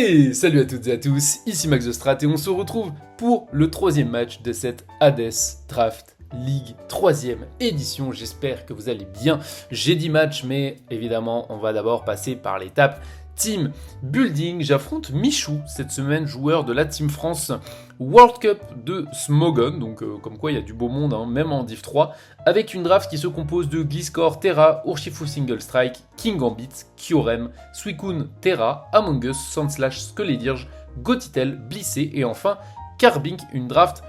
Et salut à toutes et à tous, ici Max The Strat et on se retrouve pour le troisième match de cette Hades Draft League, troisième édition. J'espère que vous allez bien. J'ai 10 matchs, mais évidemment, on va d'abord passer par l'étape Team Building. J'affronte Michou cette semaine, joueur de la Team France World Cup de Smogon. Donc, comme quoi, il y a du beau monde, hein, même en Div 3. Avec une draft qui se compose de Gliscor, Terra, Urshifu Single Strike, King Gambit, Kyurem, Suicune, Terra, Among Us, Sandslash, Skulldirge, Gotitel, Blissé et enfin Carbink. Une draft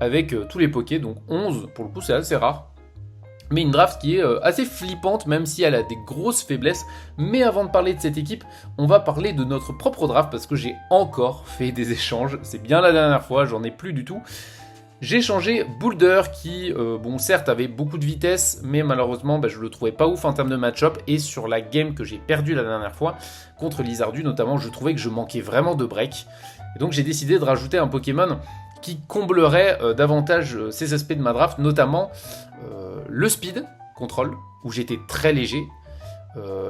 avec tous les pokés, donc 11, pour le coup c'est assez rare. Mais une draft qui est assez flippante, même si elle a des grosses faiblesses. Mais avant de parler de cette équipe, on va parler de notre propre draft, parce que j'ai encore fait des échanges. C'est bien la dernière fois, j'en ai plus du tout. J'ai changé Boulder, qui, bon, certes, avait beaucoup de vitesse, mais malheureusement, je le trouvais pas ouf en termes de match-up. Et sur la game que j'ai perdue la dernière fois, contre Lizardu notamment, je trouvais que je manquais vraiment de break. Et donc j'ai décidé de rajouter un Pokémon qui comblerait davantage ces aspects de ma draft, notamment le speed control, où j'étais très léger,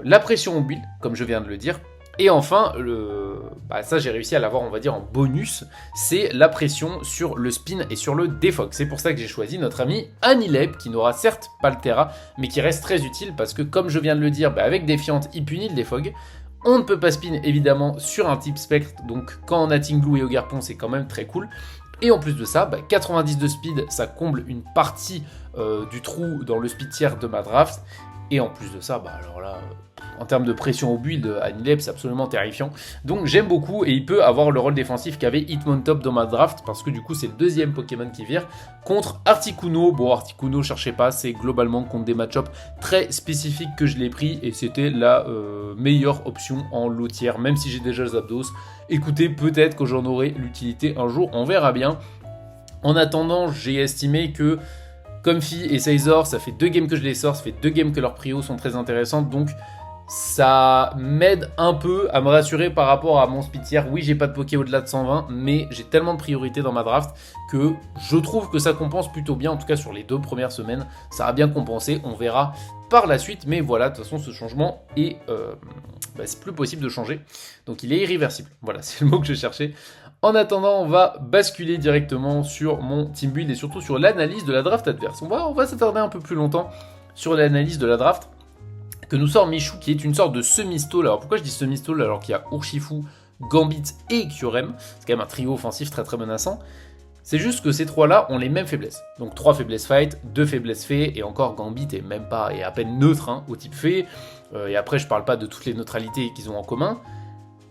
la pression au build, comme je viens de le dire, et enfin, ça j'ai réussi à l'avoir, on va dire, en bonus, c'est la pression sur le spin et sur le defog. C'est pour ça que j'ai choisi notre ami Anileb, qui n'aura certes pas le Terra, mais qui reste très utile, parce que comme je viens de le dire, avec Défiante, il punit le defog. On ne peut pas spin évidemment sur un type spectre, donc quand on a Tinglu et Ogarpon, c'est quand même très cool. Et en plus de ça, 90 de speed, ça comble une partie du trou dans le speed tier de ma draft. Et en plus de ça, alors là, en termes de pression au build, Anileb, c'est absolument terrifiant. Donc j'aime beaucoup, et il peut avoir le rôle défensif qu'avait Hitmontop dans ma draft, parce que du coup c'est le deuxième Pokémon qui vire, contre Articuno. Bon, Articuno, cherchez pas, c'est globalement contre des match-ups très spécifiques que je l'ai pris, et c'était la meilleure option en lot tiers, même si j'ai déjà Zapdos. Écoutez, peut-être que j'en aurai l'utilité un jour, on verra bien. En attendant, j'ai estimé que Comfy et Sizor, ça fait 2 games que je les sors, ça fait 2 games que leurs prios sont très intéressantes, donc ça m'aide un peu à me rassurer par rapport à mon speed tier. Oui, j'ai pas de poké au-delà de 120, mais j'ai tellement de priorités dans ma draft que je trouve que ça compense plutôt bien, en tout cas sur les 2 premières semaines, ça a bien compensé, on verra par la suite, mais voilà, de toute façon ce changement est... c'est plus possible de changer, donc il est irréversible, voilà, c'est le mot que je cherchais. En attendant, on va basculer directement sur mon team build et surtout sur l'analyse de la draft adverse. On va s'attarder un peu plus longtemps sur l'analyse de la draft que nous sort Michou, qui est une sorte de semi-stall. Alors pourquoi je dis semi-stall alors qu'il y a Urshifu, Gambit et Kyurem? C'est quand même un trio offensif très très menaçant. C'est juste que ces trois-là ont les mêmes faiblesses. Donc 3 faiblesses fight, 2 faiblesses fée, et encore Gambit est à peine neutre au type fée. Et après je parle pas de toutes les neutralités qu'ils ont en commun.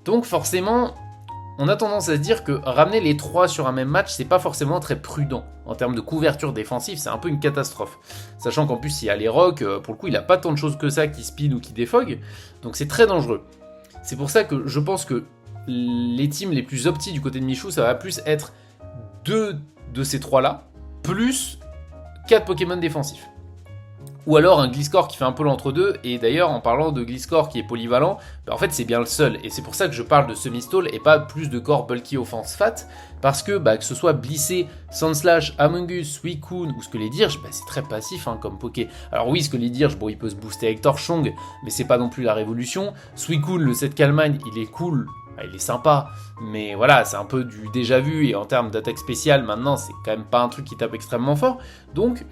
Donc forcément, on a tendance à se dire que ramener les 3 sur un même match, c'est pas forcément très prudent. En termes de couverture défensive, c'est un peu une catastrophe. Sachant qu'en plus, il y a les rocs, pour le coup, il a pas tant de choses que ça qui speed ou qui défog. Donc c'est très dangereux. C'est pour ça que je pense que les teams les plus optis du côté de Michou, ça va plus être 2 de ces 3-là, plus 4 Pokémon défensifs. Ou alors un Gliscor qui fait un peu l'entre-deux, et d'ailleurs en parlant de Gliscor qui est polyvalent, en fait c'est bien le seul, et c'est pour ça que je parle de semi-stall et pas plus de corps bulky offense fat, parce que que ce soit Blissé, Sandslash, Among Us, Suicune ou Skulldirge, c'est très passif comme Poké. Alors oui, Skulldirge, il peut se booster avec Torchong, mais c'est pas non plus la révolution. Suicune, le set Calmine, il est cool, il est sympa, mais voilà, c'est un peu du déjà vu, et en termes d'attaque spéciale, maintenant c'est quand même pas un truc qui tape extrêmement fort, donc...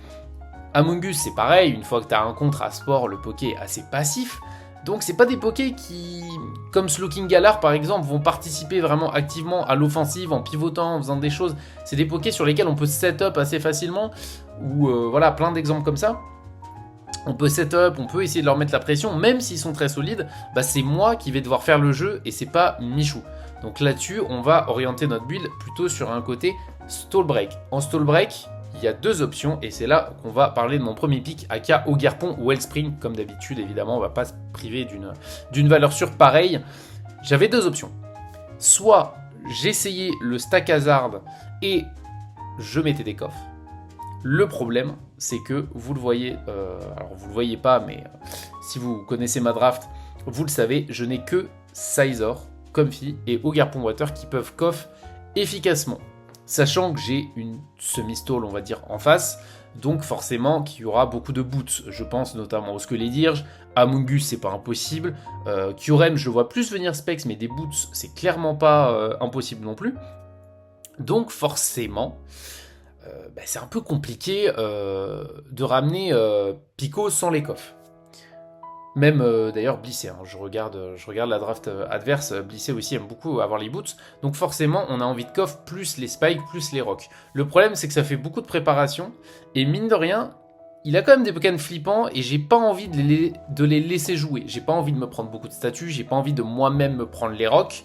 Among Us, c'est pareil, une fois que t'as un contre à sport, le poké est assez passif. Donc c'est pas des pokés qui, comme Slowking Galar par exemple, vont participer vraiment activement à l'offensive en pivotant, en faisant des choses. C'est des pokés sur lesquels on peut set up assez facilement, ou voilà, plein d'exemples comme ça. On peut set up, on peut essayer de leur mettre la pression, même s'ils sont très solides, c'est moi qui vais devoir faire le jeu et c'est pas Michou. Donc là-dessus, on va orienter notre build plutôt sur un côté stall break. En stall break, il y a 2 options, et c'est là qu'on va parler de mon premier pick, aka Ogarpon ou Wellspring, comme d'habitude, évidemment, on va pas se priver d'une valeur sûre pareille. J'avais 2 options. Soit j'essayais le stack hazard et je mettais des coffres. Le problème, c'est que vous le voyez, alors vous le voyez pas, mais si vous connaissez ma draft, vous le savez, je n'ai que Sizor, Comfy et Ogarpon Water qui peuvent coff efficacement. Sachant que j'ai une semi-stall, on va dire, en face, donc forcément qu'il y aura beaucoup de boots. Je pense notamment au Skelediurge, Amoonguss c'est pas impossible, Kyurem je vois plus venir Specs, mais des boots c'est clairement pas impossible non plus. Donc forcément, c'est un peu compliqué de ramener Pico sans les coffres. Même d'ailleurs Blissey, hein, je regarde la draft adverse, Blissey aussi aime beaucoup avoir les boots, donc forcément on a envie de coffre plus les spikes, plus les rocks. Le problème c'est que ça fait beaucoup de préparation, et mine de rien, il a quand même des Pokémon flippants, et j'ai pas envie de les laisser jouer. J'ai pas envie de me prendre beaucoup de statuts, j'ai pas envie de moi-même me prendre les rocks,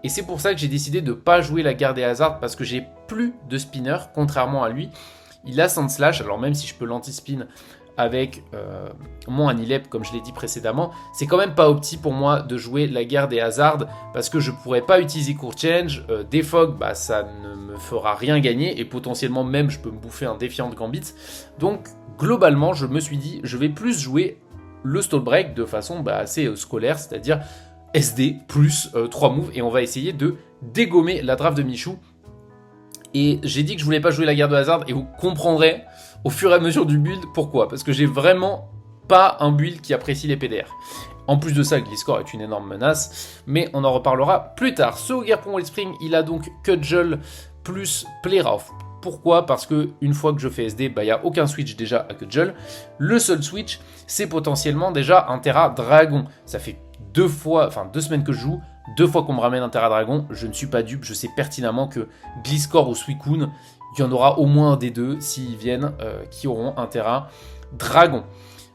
et c'est pour ça que j'ai décidé de pas jouer la garde des hasards, parce que j'ai plus de spinner, contrairement à lui. Il a Sandslash, alors même si je peux l'anti-spin avec mon Anilep, comme je l'ai dit précédemment, c'est quand même pas opti pour moi de jouer la guerre des hasards, parce que je pourrais pas utiliser Court Change, Defog, ça ne me fera rien gagner, et potentiellement même je peux me bouffer un Défiant Gambit. Donc globalement je me suis dit, je vais plus jouer le Stall Break de façon assez scolaire, c'est-à-dire SD plus 3 moves, et on va essayer de dégommer la draft de Michou. Et j'ai dit que je voulais pas jouer la guerre de hasard, et vous comprendrez au fur et à mesure du build pourquoi. Parce que j'ai vraiment pas un build qui apprécie les PDR. En plus de ça, Gliscor est une énorme menace, mais on en reparlera plus tard. Ce Ogerpon Wellspring, il a donc Cudgel plus Playrough. Pourquoi ? Parce que une fois que je fais SD, il n'y a aucun switch déjà à Cudgel. Le seul switch, c'est potentiellement déjà un Terra Dragon. Ça fait 2 semaines que je joue, 2 fois qu'on me ramène un Terra Dragon, je ne suis pas dupe, je sais pertinemment que Gliscor ou Suicune, il y en aura au moins un des deux, s'ils viennent, qui auront un Terra Dragon.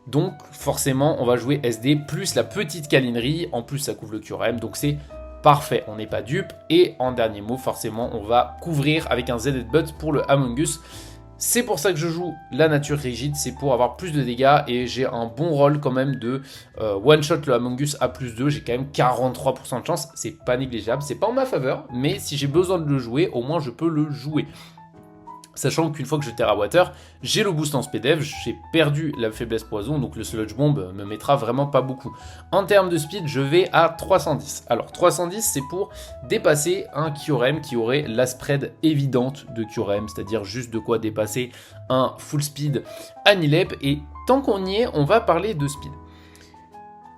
Donc forcément, on va jouer SD, plus la petite câlinerie, en plus ça couvre le Kyurem, donc c'est parfait, on n'est pas dupe. Et en dernier mot, forcément, on va couvrir avec un Z-Headbutt pour le Amoonguss. C'est pour ça que je joue la nature rigide, c'est pour avoir plus de dégâts, et j'ai un bon rôle quand même de one-shot le Amoonguss à plus 2, j'ai quand même 43% de chance, c'est pas négligeable, c'est pas en ma faveur, mais si j'ai besoin de le jouer, au moins je peux le jouer. Sachant qu'une fois que je Terra Water, j'ai le boost en Spedev, j'ai perdu la faiblesse poison, donc le Sludge Bomb me mettra vraiment pas beaucoup. En termes de speed, je vais à 310. Alors 310, c'est pour dépasser un Kyurem qui aurait la spread évidente de Kyurem, c'est-à-dire juste de quoi dépasser un full speed Anilep, et tant qu'on y est, on va parler de speed.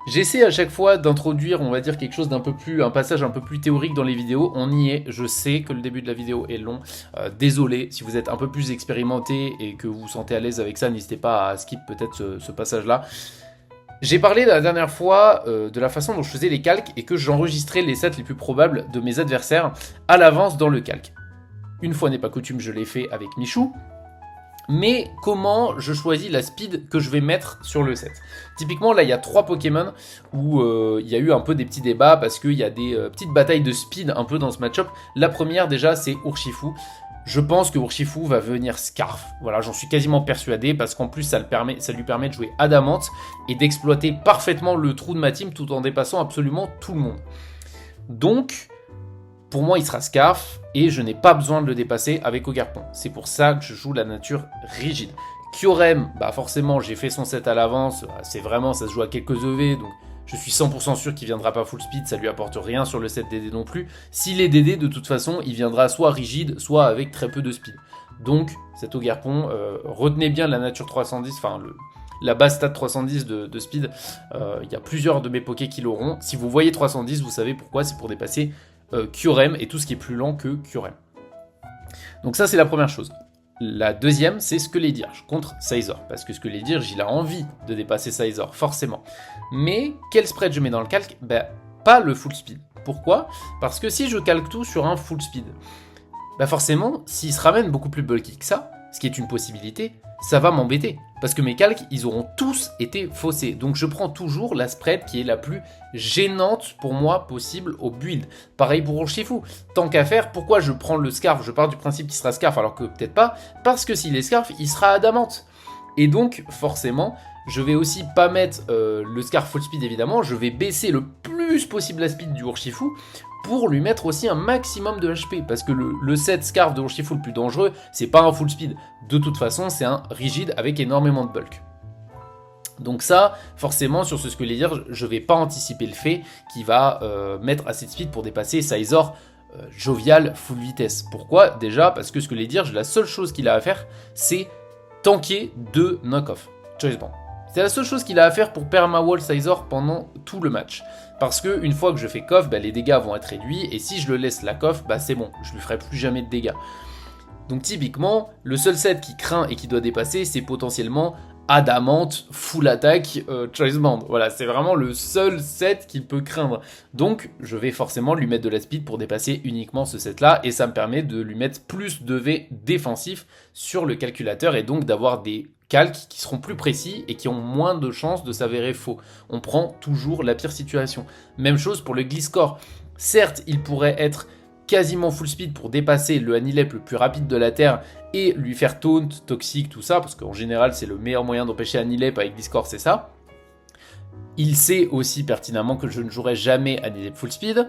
J'essaie à chaque fois d'introduire, on va dire, un passage un peu plus théorique dans les vidéos. On y est, je sais que le début de la vidéo est long. Désolé, si vous êtes un peu plus expérimenté et que vous vous sentez à l'aise avec ça, n'hésitez pas à skip peut-être ce passage-là. J'ai parlé la dernière fois de la façon dont je faisais les calques et que j'enregistrais les sets les plus probables de mes adversaires à l'avance dans le calque. Une fois n'est pas coutume, je l'ai fait avec Michou. Mais comment je choisis la speed que je vais mettre sur le set? Typiquement, là, il y a 3 Pokémon où il y a eu un peu des petits débats parce qu'il y a des petites batailles de speed un peu dans ce match-up. La première, déjà, c'est Urshifu. Je pense que Urshifu va venir Scarf. Voilà, j'en suis quasiment persuadé parce qu'en plus, ça lui permet de jouer Adamant et d'exploiter parfaitement le trou de ma team tout en dépassant absolument tout le monde. Donc, pour moi, il sera Scarf et je n'ai pas besoin de le dépasser avec Ogerpon. C'est pour ça que je joue la nature rigide. Kyurem, forcément, j'ai fait son set à l'avance. C'est vraiment, ça se joue à quelques EV, donc je suis 100% sûr qu'il viendra pas full speed. Ça lui apporte rien sur le set DD non plus. S'il est DD, de toute façon, il viendra soit rigide, soit avec très peu de speed. Donc, cet Ogerpon, retenez bien la nature 310, la base stat 310 de speed. Il y a plusieurs de mes pokés qui l'auront. Si vous voyez 310, vous savez pourquoi, c'est pour dépasser Kyurem et tout ce qui est plus lent que Kyurem. Donc ça, c'est la première chose. La deuxième, c'est Skelediurge contre Scizor, parce que Skelediurge, il a envie de dépasser Scizor, forcément. Mais quel spread je mets dans le calque? Pas le full speed. Pourquoi? Parce que si je calque tout sur un full speed, forcément, s'il se ramène beaucoup plus bulky que ça, ce qui est une possibilité, ça va m'embêter. Parce que mes calques, ils auront tous été faussés. Donc je prends toujours la spread qui est la plus gênante pour moi possible au build. Pareil pour Urshifu. Tant qu'à faire, pourquoi je prends le Scarf? Je pars du principe qu'il sera Scarf alors que peut-être pas. Parce que s'il est Scarf, il sera Adamant. Et donc, forcément, je vais aussi pas mettre le Scarf full speed évidemment. Je vais baisser le plus possible la speed du Urshifu pour lui mettre aussi un maximum de HP, parce que le set Scarf de Urshifu le plus dangereux, c'est pas un full speed, de toute façon c'est un rigide avec énormément de bulk. Donc ça, forcément sur ce Skelediurge, je vais pas anticiper le fait qu'il va mettre assez de speed pour dépasser Scizor jovial full vitesse. Pourquoi? Déjà parce que Skelediurge, la seule chose qu'il a à faire, c'est tanker 2 knock-off Choice Band. C'est la seule chose qu'il a à faire pour perma-wall Scizor pendant tout le match. Parce que une fois que je fais coff, les dégâts vont être réduits, et si je le laisse la coff, c'est bon, je lui ferai plus jamais de dégâts. Donc typiquement, le seul set qui craint et qui doit dépasser, c'est potentiellement Adamant, full attack, Choice Band. Voilà, c'est vraiment le seul set qu'il peut craindre. Donc je vais forcément lui mettre de la speed pour dépasser uniquement ce set-là, et ça me permet de lui mettre plus de V défensif sur le calculateur, et donc d'avoir des calques qui seront plus précis et qui ont moins de chances de s'avérer faux. On prend toujours la pire situation. Même chose pour le Gliscor. Certes, il pourrait être quasiment full speed pour dépasser le Anilep le plus rapide de la Terre et lui faire taunt, toxique, tout ça, parce qu'en général c'est le meilleur moyen d'empêcher Anilep avec Gliscor, c'est ça. Il sait aussi pertinemment que je ne jouerai jamais Anilep full speed,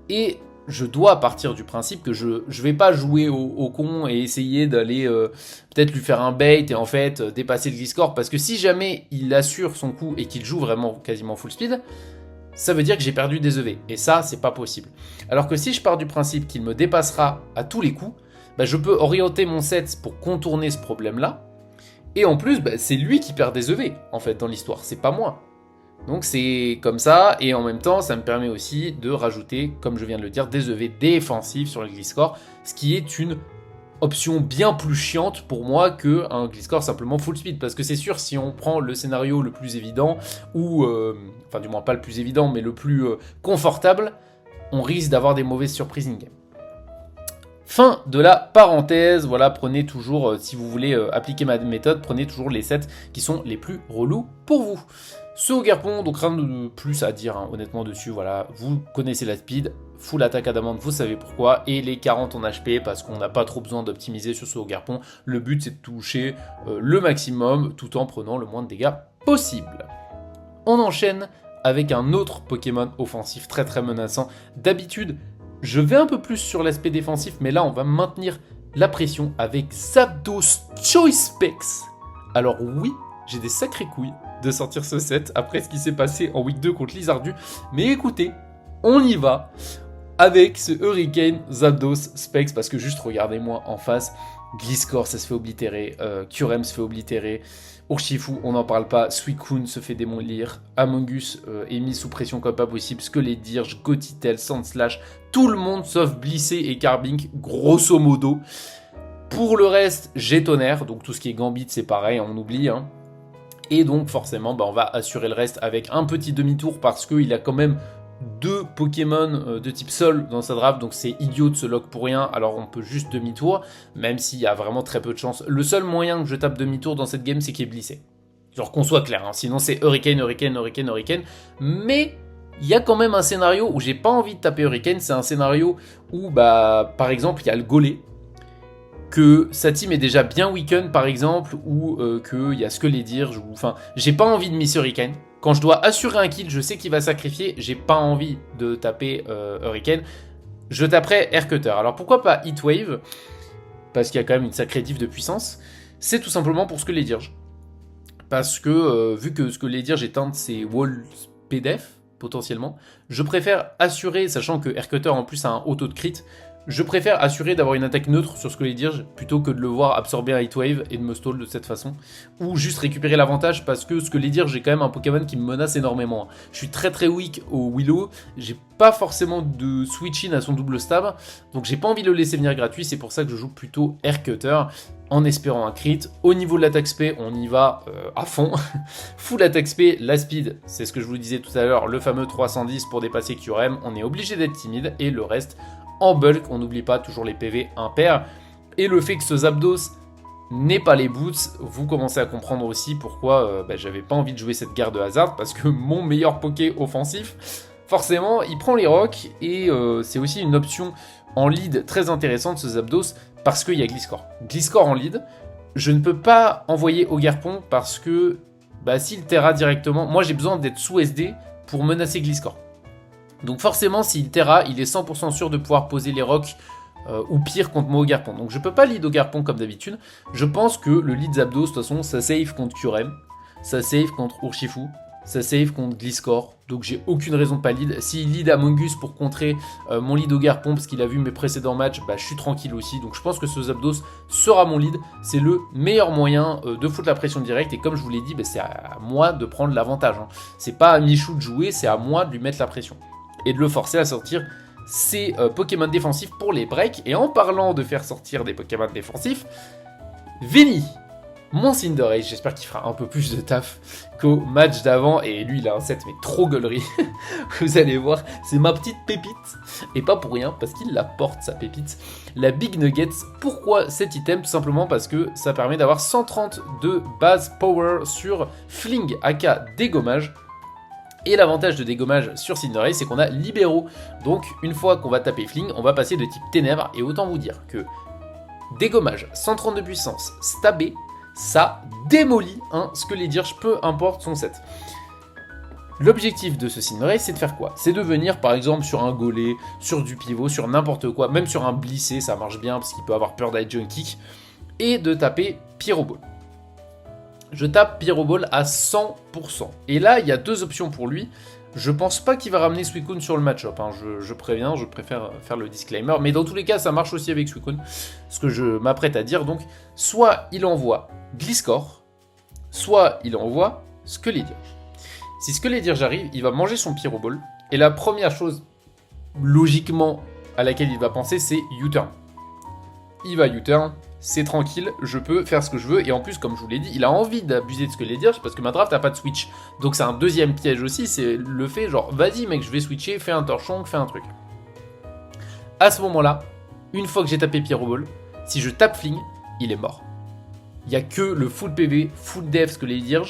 et je dois partir du principe que je vais pas jouer au con et essayer d'aller peut-être lui faire un bait et en fait dépasser le Gliscor, parce que si jamais il assure son coup et qu'il joue vraiment quasiment full speed, ça veut dire que j'ai perdu des EV, et ça, c'est pas possible. Alors que si je pars du principe qu'il me dépassera à tous les coups, je peux orienter mon set pour contourner ce problème-là, et en plus, c'est lui qui perd des EV, en fait, dans l'histoire, c'est pas moi. Donc c'est comme ça, et en même temps, ça me permet aussi de rajouter, comme je viens de le dire, des EV défensifs sur le Gliscor, ce qui est une option bien plus chiante pour moi qu'un Gliscor simplement full speed, parce que c'est sûr, si on prend le scénario le plus évident, ou enfin du moins pas le plus évident, mais le plus confortable, on risque d'avoir des mauvaises surprises in-game. Fin de la parenthèse, voilà, prenez toujours, si vous voulez appliquer ma méthode, prenez toujours les sets qui sont les plus relous pour vous. Ce Ogerpon, donc rien de plus à dire honnêtement dessus, voilà, vous connaissez la speed, full attaque Adamant, vous savez pourquoi, et les 40 en HP parce qu'on n'a pas trop besoin d'optimiser sur ce Ogerpon, le but c'est de toucher le maximum tout en prenant le moins de dégâts possible. On enchaîne avec un autre Pokémon offensif très très menaçant. D'habitude, je vais un peu plus sur l'aspect défensif, mais là on va maintenir la pression avec Zapdos Choice Specs. Alors oui, j'ai des sacrées couilles de sortir ce set après ce qui s'est passé en week 2 contre Lizardu, mais écoutez, on y va avec ce Hurricane Zapdos Specs, parce que juste regardez-moi en face, Gliscor ça se fait oblitérer, Kyurem se fait oblitérer, Urshifu on n'en parle pas, Suicune se fait démolir, Amogus est mis sous pression comme pas possible, Skelediurge, Gothitelle, Sandslash, tout le monde sauf Blissey et Carbink, grosso modo. Pour le reste, j'ai Tonnerre, donc tout ce qui est Gambit c'est pareil, on oublie, Et donc forcément, on va assurer le reste avec un petit demi-tour parce qu'il a quand même 2 Pokémon de type Sol dans sa draft, donc c'est idiot de se lock pour rien, alors on peut juste demi-tour, même s'il y a vraiment très peu de chance. Le seul moyen que je tape demi-tour dans cette game, c'est qu'il est blissé. Genre qu'on soit clair, sinon c'est Hurricane, Hurricane, Hurricane, Hurricane, mais il y a quand même un scénario où j'ai pas envie de taper Hurricane, c'est un scénario où, par exemple, il y a le Golé, que sa team est déjà bien weaken par exemple, ou qu'il y a Skelediurge, enfin, j'ai pas envie de miss Hurricane. Quand je dois assurer un kill, je sais qu'il va sacrifier, j'ai pas envie de taper Hurricane. Je taperai Aircutter. Alors pourquoi pas Heatwave? Parce qu'il y a quand même une sacrée diff de puissance. C'est tout simplement pour Skelediurge. Parce que vu que Skelediurge est un de ses walls PDF, potentiellement, je préfère assurer, sachant que Aircutter en plus a un auto de crit, je préfère assurer d'avoir une attaque neutre sur Skelediurge plutôt que de le voir absorber un Heatwave et de me stall de cette façon. Ou juste récupérer l'avantage parce que Skelediurge, j'ai quand même un Pokémon qui me menace énormément. Je suis très très weak au Willow, j'ai pas forcément de switch-in à son double stab, donc j'ai pas envie de le laisser venir gratuit, c'est pour ça que je joue plutôt Aircutter en espérant un crit. Au niveau de l'attaque SP, on y va à fond. Full attaque SP, la speed, c'est ce que je vous disais tout à l'heure, le fameux 310 pour dépasser Kyurem, on est obligé d'être timide, et le reste en bulk, on n'oublie pas toujours les PV impairs. Et le fait que ce Zapdos n'ait pas les boots, vous commencez à comprendre aussi pourquoi j'avais pas envie de jouer cette guerre de hasard, parce que mon meilleur Poké offensif, forcément, il prend les rocks, et c'est aussi une option en lead très intéressante ce Zapdos, parce qu'il y a Gliscor. Gliscor en lead, je ne peux pas envoyer Ogerpon parce que s'il Terra directement, moi j'ai besoin d'être sous SD pour menacer Gliscor. Donc forcément, s'il Terra, il est 100% sûr de pouvoir poser les rocks ou pire contre mon Ogerpon. Donc je peux pas lead Ogerpon comme d'habitude. Je pense que le lead Zapdos, de toute façon, ça save contre Kyurem, ça save contre Urshifu, ça save contre Gliscor, donc j'ai aucune raison de pas lead. S'il lead Among Us pour contrer mon lead au Garpon, parce qu'il a vu mes précédents matchs, bah, je suis tranquille aussi. Donc je pense que ce Zapdos sera mon lead. C'est le meilleur moyen de foutre la pression directe. Et comme je vous l'ai dit, bah, c'est à moi de prendre l'avantage. Hein. C'est pas à Michou de jouer, c'est à moi de lui mettre la pression. Et de le forcer à sortir ses Pokémon défensifs pour les breaks. Et en parlant de faire sortir des Pokémon défensifs, Vinny, mon Cinderace, j'espère qu'il fera un peu plus de taf qu'au match d'avant. Et lui, il a un set, mais trop gueulerie. Vous allez voir, c'est ma petite pépite. Et pas pour rien, parce qu'il la porte, sa pépite. La Big Nuggets. Pourquoi cet item? Tout simplement parce que ça permet d'avoir 130 de base power sur Fling, aka dégommage. Et l'avantage de dégommage sur Cinderace, c'est qu'on a libéraux. Donc, une fois qu'on va taper Fling, on va passer de type ténèbres. Et autant vous dire que dégommage, 130 de puissance, stabé, ça démolit ce que les dirges, peu importe son set. L'objectif de ce Cinderace, c'est de faire quoi? C'est de venir par exemple sur un Golé, sur du pivot, sur n'importe quoi, même sur un Blissé, ça marche bien parce qu'il peut avoir peur d'Ice Kick, et de taper Pyro Ball. Je tape Pyro Ball à 100%. Et là, il y a deux options pour lui. Je pense pas qu'il va ramener Suicune sur le match-up, hein. Je préviens, je préfère faire le disclaimer, mais dans tous les cas, ça marche aussi avec Suicune, ce que je m'apprête à dire. Donc, soit il envoie Gliscor, soit il envoie Skelédir. Si Skelédir j'arrive, il va manger son Pyro Ball, et la première chose, logiquement, à laquelle il va penser, c'est U-turn. Il va U-turn, c'est tranquille, je peux faire ce que je veux, et en plus, comme je vous l'ai dit, il a envie d'abuser de Skelédir, parce que ma draft n'a pas de switch. Donc c'est un deuxième piège aussi, c'est le fait, genre, vas-y mec, je vais switcher, fais un torchon, fais un truc. À ce moment-là, une fois que j'ai tapé Pyro Ball, si je tape Fling, il est mort. Il n'y a que le full PV, full def Skelédir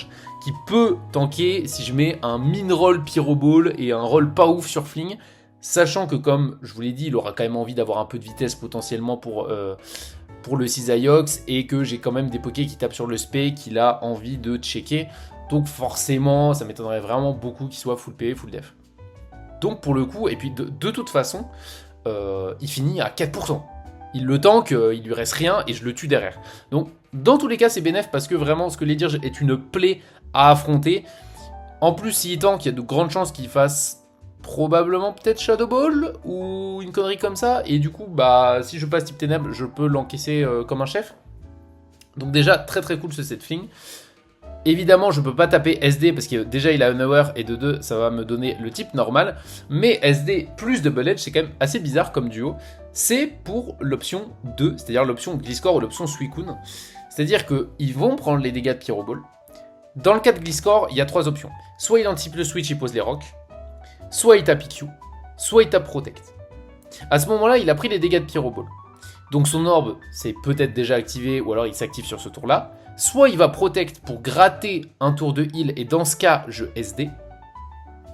qui peut tanker si je mets un min-roll Pyro Ball et un roll pas ouf sur Fling, sachant que comme je vous l'ai dit, il aura quand même envie d'avoir un peu de vitesse potentiellement pour le Cisaiox, et que j'ai quand même des pokés qui tapent sur le spé qu'il a envie de checker. Donc forcément, ça m'étonnerait vraiment beaucoup qu'il soit full PV, full def. Donc pour le coup, et puis de toute façon, il finit à 4%. Il le tank, il lui reste rien et je le tue derrière. Donc dans tous les cas c'est bénéf parce que vraiment Skelédir est une plaie à affronter. En plus s'il tank, il y a de grandes chances qu'il fasse probablement peut-être Shadow Ball ou une connerie comme ça. Et du coup bah si je passe type ténèbres, je peux l'encaisser comme un chef. Donc déjà très très cool ce set Fling. Évidemment, je peux pas taper SD parce que déjà il a un hour et de 2, ça va me donner le type normal. Mais SD plus Double Edge, c'est quand même assez bizarre comme duo. C'est pour l'option 2, c'est-à-dire l'option Gliscor ou l'option Suicune. C'est-à-dire qu'ils vont prendre les dégâts de Pyro Ball. Dans le cas de Gliscor, il y a trois options. Soit il anticipe le switch et pose les rocks, soit il tape EQ, soit il tape Protect. À ce moment-là, il a pris les dégâts de Pyro Ball. Donc son orbe, c'est peut-être déjà activé ou alors il s'active sur ce tour-là. Soit il va Protect pour gratter un tour de heal et dans ce cas, je SD.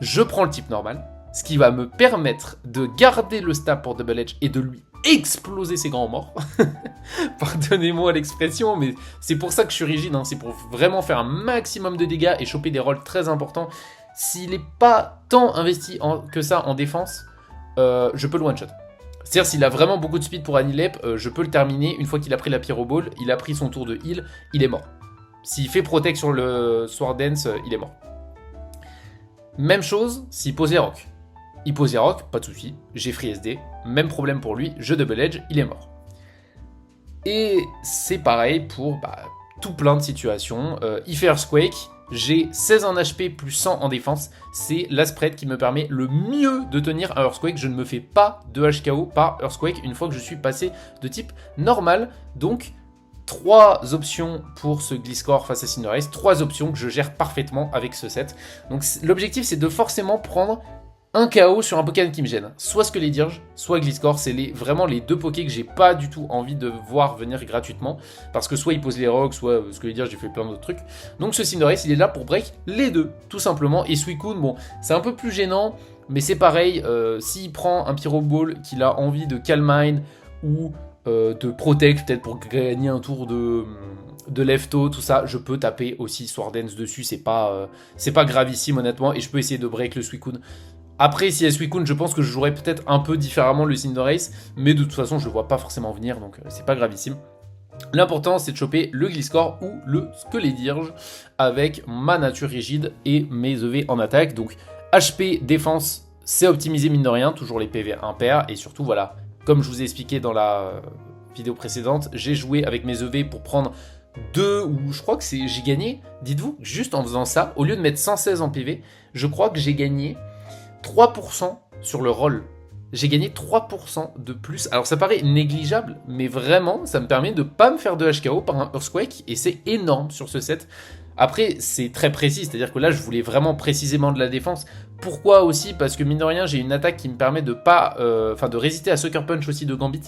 Je prends le type normal, ce qui va me permettre de garder le stab pour Double Edge et de lui exploser ses grands morts. Pardonnez-moi l'expression, mais c'est pour ça que je suis rigide, hein. C'est pour vraiment faire un maximum de dégâts et choper des rolls très importants. S'il n'est pas tant investi que ça en défense, je peux le one-shot. C'est-à-dire s'il a vraiment beaucoup de speed pour Anilep, je peux le terminer une fois qu'il a pris la Pyro Ball, il a pris son tour de heal, il est mort. S'il fait Protect sur le Sword Dance, il est mort. Même chose s'il pose les rocks. Il pose les rocks, pas de souci, j'ai free SD, même problème pour lui, je Double Edge, il est mort. Et c'est pareil pour tout plein de situations. Il fait Earthquake, j'ai 16 en HP plus 100 en défense, c'est la spread qui me permet le mieux de tenir un Earthquake. Je ne me fais pas de HKO par Earthquake une fois que je suis passé de type normal. Donc 3 options pour ce Gliscor face à Cinderace, 3 options que je gère parfaitement avec ce set. Donc l'objectif c'est de forcément prendre un KO sur un Pokémon qui me gêne. Soit Skelédir, soit Gliscor, c'est vraiment les deux Pokés que j'ai pas du tout envie de voir venir gratuitement. Parce que soit il pose les rocks, soit Skelédir, j'ai fait plein d'autres trucs. Donc ce Cinderace, il est là pour break les deux, tout simplement. Et Suicune, bon, c'est un peu plus gênant, mais c'est pareil. S'il prend un Pyro Ball qu'il a envie de Calm Mind ou de Protect, peut-être pour gagner un tour de Lefto, tout ça, je peux taper aussi Sword Dance dessus. C'est pas gravissime, honnêtement. Et je peux essayer de break le Suicune. Après, si il y a Suicune, je pense que je jouerais peut-être un peu différemment le Cinderace, mais de toute façon, je le vois pas forcément venir, donc c'est pas gravissime. L'important c'est de choper le Gliscor ou le Skelédirge avec ma nature rigide et mes EV en attaque. Donc HP, défense, c'est optimisé mine de rien, toujours les PV impairs. Et surtout voilà, comme je vous ai expliqué dans la vidéo précédente, j'ai joué avec mes EV pour prendre 2 ou je crois que j'ai gagné, dites-vous, juste en faisant ça, au lieu de mettre 116 en PV, je crois que j'ai gagné 3% sur le roll. J'ai gagné 3% de plus. Alors ça paraît négligeable, mais vraiment, ça me permet de ne pas me faire de HKO par un Earthquake, et c'est énorme sur ce set. Après, c'est très précis, c'est-à-dire que là, je voulais vraiment précisément de la défense. Pourquoi aussi? Parce que mine de rien, j'ai une attaque qui me permet de pas, de résister à Sucker Punch aussi de Gambit.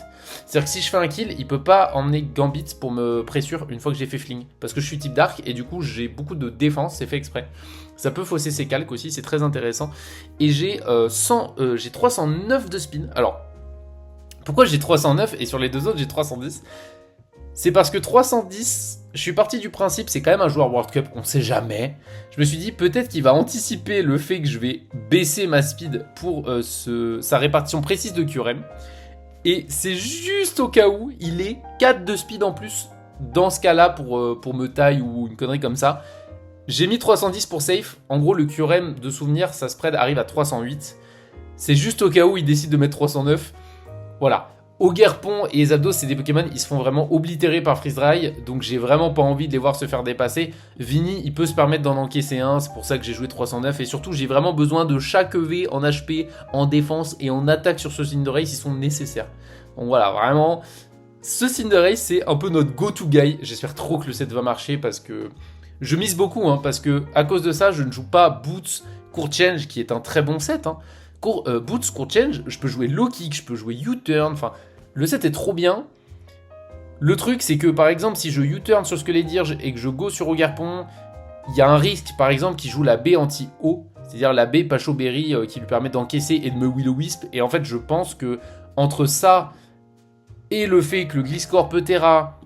C'est-à-dire que si je fais un kill, il peut pas emmener Gambit pour me pressure une fois que j'ai fait Fling. Parce que je suis type Dark, et du coup, j'ai beaucoup de défense, c'est fait exprès. Ça peut fausser ses calques aussi, c'est très intéressant. Et j'ai 309 de spin. Alors, pourquoi j'ai 309 et sur les deux autres j'ai 310? C'est parce que 310, je suis parti du principe, c'est quand même un joueur World Cup, on sait jamais. Je me suis dit peut-être qu'il va anticiper le fait que je vais baisser ma speed pour sa répartition précise de QRM. Et c'est juste au cas où il est 4 de speed en plus dans ce cas-là pour me taille ou une connerie comme ça. J'ai mis 310 pour safe. En gros, le QRM de souvenir, sa spread arrive à 308. C'est juste au cas où il décide de mettre 309. Voilà. Ogerpon et Zapdos, c'est des Pokémon, ils se font vraiment oblitérer par Freeze Dry, donc j'ai vraiment pas envie de les voir se faire dépasser. Vinny, il peut se permettre d'en encaisser un, c'est pour ça que j'ai joué 309, et surtout j'ai vraiment besoin de chaque EV en HP, en défense et en attaque sur ce Cinderace, ils sont nécessaires. Donc voilà, vraiment, ce Cinderace c'est un peu notre go-to guy, j'espère trop que le set va marcher parce que je mise beaucoup, parce que à cause de ça, je ne joue pas Boots, Court Change, qui est un très bon set, Boots, Court Change, je peux jouer Low Kick, je peux jouer U-Turn, enfin, le set est trop bien. Le truc, c'est que par exemple, si je U-Turn sur Skelédirge et que je go sur Ogerpon, il y a un risque, par exemple, qu'il joue la B anti-O, c'est-à-dire la B Pacho Berry qui lui permet d'encaisser et de me Will-O-Wisp. Et en fait, je pense que entre ça et le fait que le Gliscor peut Terra,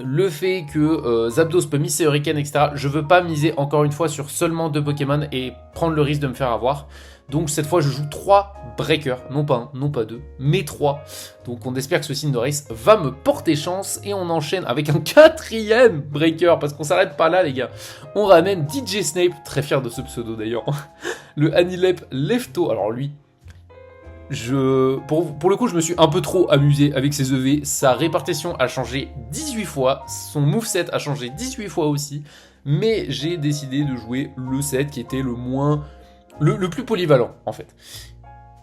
le fait que Zapdos peut miser Hurricane, etc., je veux pas miser encore une fois sur seulement 2 Pokémon et prendre le risque de me faire avoir. Donc cette fois je joue 3 breakers, non pas 1, non pas 2, mais 3. Donc on espère que ce Cinderace va me porter chance et on enchaîne avec un 4e breaker, parce qu'on s'arrête pas là les gars. On ramène DJ Snape, très fier de ce pseudo d'ailleurs, le Anilep Lefto. Alors lui, pour le coup je me suis un peu trop amusé avec ses EV, sa répartition a changé 18 fois, son moveset a changé 18 fois aussi, mais j'ai décidé de jouer le set qui était le plus polyvalent en fait.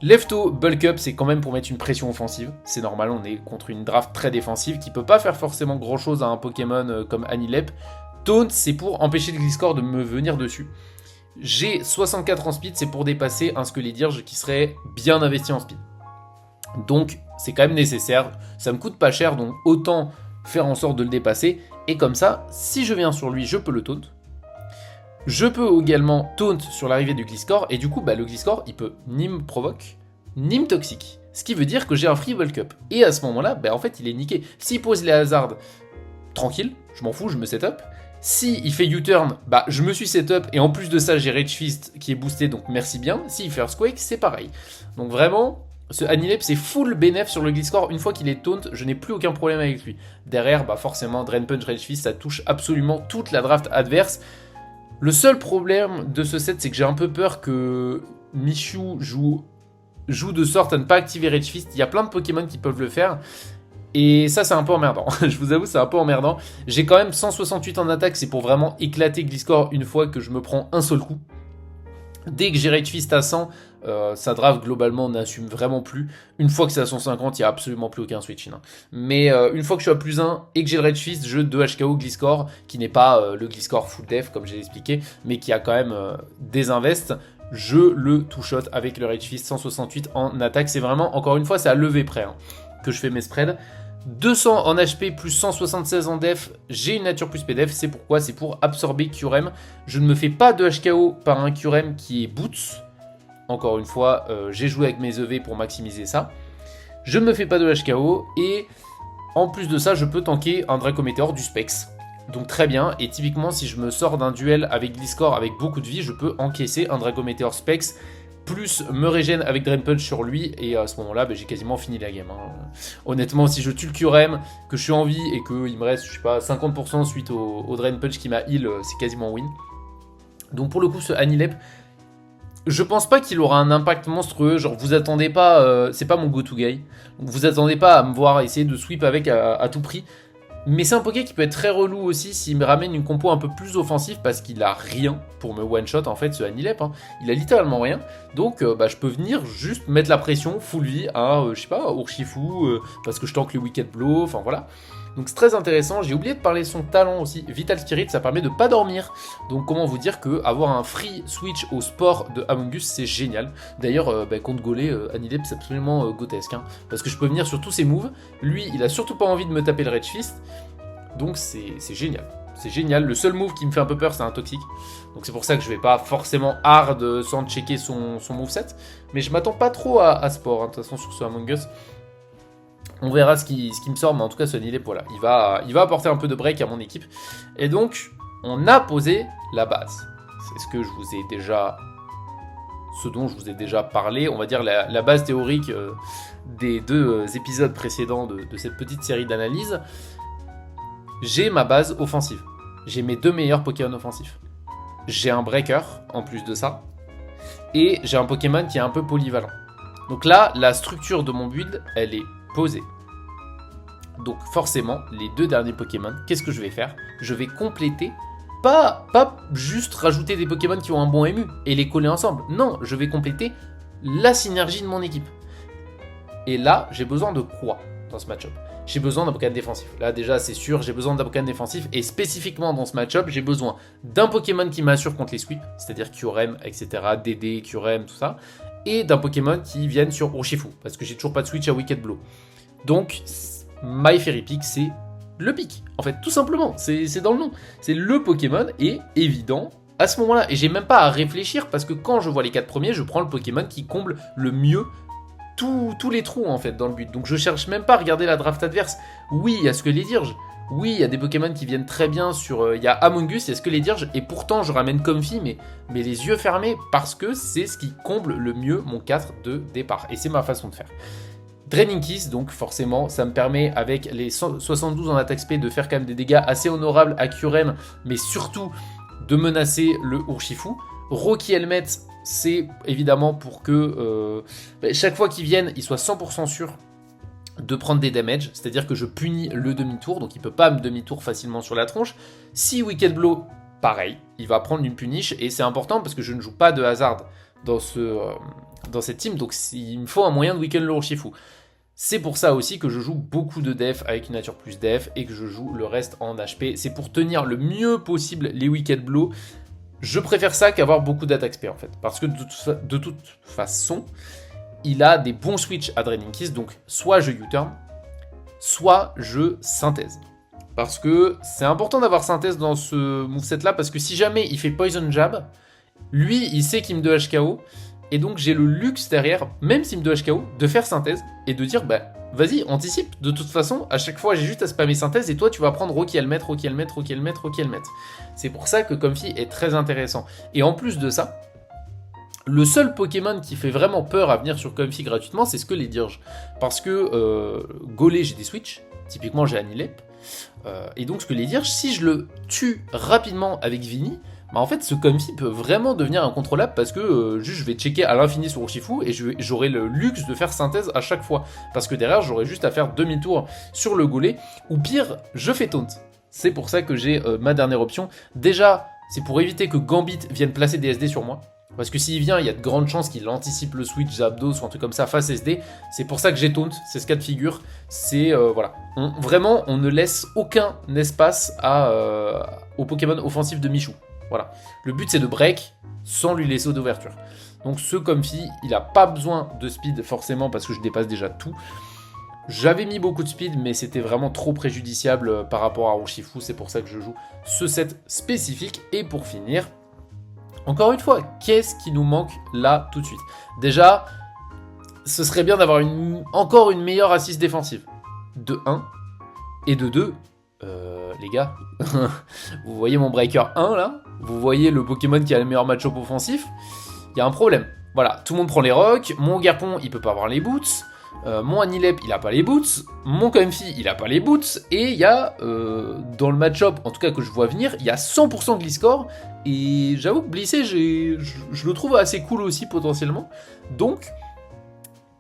Lefto Bulk Up, c'est quand même pour mettre une pression offensive. C'est normal, on est contre une draft très défensive qui peut pas faire forcément grand chose à un Pokémon comme Anilep. Taunt, c'est pour empêcher le Gliscor de me venir dessus. J'ai 64 en speed, c'est pour dépasser un Skelédirge qui serait bien investi en speed. Donc c'est quand même nécessaire, ça me coûte pas cher, donc autant faire en sorte de le dépasser. Et comme ça, si je viens sur lui, je peux le taunt. Je peux également taunt sur l'arrivée du Gliscor, et du coup, le Gliscor, il peut ni me provoque, ni me toxique. Ce qui veut dire que j'ai un free bulk up. Et à ce moment-là, en fait, il est niqué. S'il pose les hazards, tranquille, je m'en fous, je me set up. Si il fait U-turn, je me suis set up, et en plus de ça, j'ai Rage Fist qui est boosté, donc merci bien. S'il fait Earthquake, c'est pareil. Donc vraiment, ce Anilep, c'est full bénéf sur le Gliscor. Une fois qu'il est taunt, je n'ai plus aucun problème avec lui. Derrière, forcément, Drain Punch, Rage Fist, ça touche absolument toute la draft adverse. Le seul problème de ce set, c'est que j'ai un peu peur que Michu joue de sorte à ne pas activer Rage Fist. Il y a plein de Pokémon qui peuvent le faire. Et ça, c'est un peu emmerdant. Je vous avoue, c'est un peu emmerdant. J'ai quand même 168 en attaque. C'est pour vraiment éclater Gliscor une fois que je me prends un seul coup. Dès que j'ai Rage Fist à 100, sa draft globalement n'assume vraiment plus. Une fois que c'est à 150, il n'y a absolument plus aucun switch in. Mais une fois que je suis à plus 1 et que j'ai le Rage Fist, je 2 HKO Gliscor, qui n'est pas le Gliscor full def comme j'ai expliqué, mais qui a quand même des invests. Je le two-shot avec le Rage Fist 168 en attaque. C'est vraiment, encore une fois, c'est à lever près que je fais mes spreads. 200 en HP plus 176 en def, j'ai une nature plus PDF, c'est pourquoi? C'est pour absorber QRM. Je ne me fais pas de HKO par un QRM qui est Boots. Encore une fois, j'ai joué avec mes EV pour maximiser ça. Je ne me fais pas de HKO et en plus de ça, je peux tanker un Dracometeor du Specs. Donc très bien, et typiquement si je me sors d'un duel avec Gliscor avec beaucoup de vie, je peux encaisser un Dracometeor Specs plus me régène avec Drain Punch sur lui, et à ce moment-là, j'ai quasiment fini la game. Honnêtement, si je tue le Kyurem, que je suis en vie, et qu'il me reste, je sais pas, 50% suite au Drain Punch qui m'a heal, c'est quasiment win. Donc pour le coup, ce Anilep, je pense pas qu'il aura un impact monstrueux, genre vous attendez pas, c'est pas mon go-to guy, donc vous attendez pas à me voir essayer de sweep avec à tout prix. Mais c'est un Poké qui peut être très relou aussi s'il me ramène une compo un peu plus offensive parce qu'il a rien pour me one-shot en fait ce Anilep. Il a littéralement rien. Donc je peux venir juste mettre la pression full vie à, je sais pas, Urshifu parce que je tank les Wicked Blow, enfin voilà. Donc c'est très intéressant. J'ai oublié de parler de son talent aussi. Vital Spirit, ça permet de pas dormir. Donc comment vous dire que avoir un free switch au sport de Among Us, c'est génial. D'ailleurs, contre Golé, Anilep, c'est absolument grotesque. Parce que je peux venir sur tous ses moves. Lui, il a surtout pas envie de me taper le Rage Fist. Donc c'est génial. C'est génial. Le seul move qui me fait un peu peur, c'est un toxique. Donc c'est pour ça que je vais pas forcément hard sans checker son moveset. Mais je m'attends pas trop à sport. De toute façon, sur ce Among Us. On verra ce qui me sort, mais en tout cas, ce Anilep, voilà, il va apporter un peu de break à mon équipe. Et donc, on a posé la base. C'est ce dont je vous ai déjà parlé. On va dire la base théorique des 2 épisodes précédents de cette petite série d'analyses. J'ai ma base offensive. J'ai mes 2 meilleurs Pokémon offensifs. J'ai un Breaker, en plus de ça. Et j'ai un Pokémon qui est un peu polyvalent. Donc là, la structure de mon build, elle est posée. Donc forcément, les 2 derniers Pokémon, qu'est-ce que je vais faire? Je vais compléter, pas juste rajouter des Pokémon qui ont un bon MU et les coller ensemble. Non, je vais compléter la synergie de mon équipe. Et là, j'ai besoin de quoi dans ce match-up? J'ai besoin d'un Pokémon défensif. Là déjà, c'est sûr, j'ai besoin d'un Pokémon défensif. Et spécifiquement dans ce match-up, j'ai besoin d'un Pokémon qui m'assure contre les sweeps, c'est-à-dire Kyurem, etc., DD, Kyurem, tout ça. Et d'un Pokémon qui vienne sur Urshifu, parce que j'ai toujours pas de switch à Wicked Blow. Donc, My Fairy Pick, c'est le pick. En fait, tout simplement, c'est dans le nom. C'est le Pokémon et évident à ce moment-là. Et j'ai même pas à réfléchir parce que quand je vois les 4 premiers, je prends le Pokémon qui comble le mieux tous les trous en fait dans le but. Donc je cherche même pas à regarder la draft adverse. Oui, il y a Skelediurge. Oui, il y a des Pokémon qui viennent très bien sur... il y a Among Us, il y a Skelediurge. Et pourtant, je ramène Comfy, mais les yeux fermés parce que c'est ce qui comble le mieux mon 4 de départ. Et c'est ma façon de faire. Draining Kiss, donc forcément, ça me permet avec les 72 en attaque spé de faire quand même des dégâts assez honorables à Kyurem, mais surtout de menacer le Urshifu. Rocky Helmet, c'est évidemment pour que chaque fois qu'ils viennent, ils soient 100% sûrs de prendre des damages, c'est-à-dire que je punis le demi-tour, donc il peut pas me demi-tour facilement sur la tronche. Si Wicked Blow, pareil, il va prendre une punish, et c'est important parce que je ne joue pas de hasard dans cette team, donc il me faut un moyen de weaken le Urshifu. C'est pour ça aussi que je joue beaucoup de def avec une nature plus def et que je joue le reste en HP. C'est pour tenir le mieux possible les Wicked Blow. Je préfère ça qu'avoir beaucoup d'attaque spé en fait. Parce que de toute façon, il a des bons switches à Draining Kiss. Donc soit je U-turn, soit je synthèse. Parce que c'est important d'avoir synthèse dans ce moveset là. Parce que si jamais il fait Poison Jab, lui il sait qu'il me 2 HKO. Et donc j'ai le luxe derrière, même s'il me 2 HKO, de faire synthèse et de dire vas-y, anticipe. De toute façon, à chaque fois j'ai juste à spammer synthèse et toi tu vas prendre Rocky Helmet, Rocky Helmet, Rocky Helmet, Rocky Helmet. C'est pour ça que Comfy est très intéressant. Et en plus de ça, le seul Pokémon qui fait vraiment peur à venir sur Comfy gratuitement, c'est Skelediurge. Parce que Golé, j'ai des switches, typiquement j'ai Anilep. Et donc Skelediurge, si je le tue rapidement avec Vinny, en fait, ce Comfy peut vraiment devenir incontrôlable parce que juste je vais checker à l'infini sur Urshifu et j'aurai le luxe de faire synthèse à chaque fois. Parce que derrière, j'aurai juste à faire demi-tour sur le Golé, ou pire, je fais taunt. C'est pour ça que j'ai ma dernière option. Déjà, c'est pour éviter que Gambit vienne placer des SD sur moi. Parce que s'il vient, il y a de grandes chances qu'il anticipe le switch Zapdos ou un truc comme ça face SD. C'est pour ça que j'ai taunt, c'est ce cas de figure. C'est, voilà. Vraiment, on ne laisse aucun espace au Pokémon offensif de Michou. Voilà. Le but c'est de break sans lui laisser d'ouverture. Donc ce Comfy, il n'a pas besoin de speed forcément parce que je dépasse déjà tout. J'avais mis beaucoup de speed mais c'était vraiment trop préjudiciable par rapport à Urshifu. C'est pour ça que je joue ce set spécifique. Et pour finir, encore une fois, qu'est-ce qui nous manque là tout de suite? Déjà, ce serait bien d'avoir encore une meilleure assise défensive. De 1 et de 2. Les gars, vous voyez mon Breaker 1 là? Vous voyez le Pokémon qui a le meilleur match-up offensif? Il y a un problème. voilà, tout le monde prend les rocs, mon Garpon, il peut pas avoir les boots, mon Anilep, il a pas les boots, mon Comfy, il a pas les boots, et il y a, dans le match-up, en tout cas que je vois venir, il y a 100% Gliscor, et j'avoue que Blissé, je le trouve assez cool aussi potentiellement, donc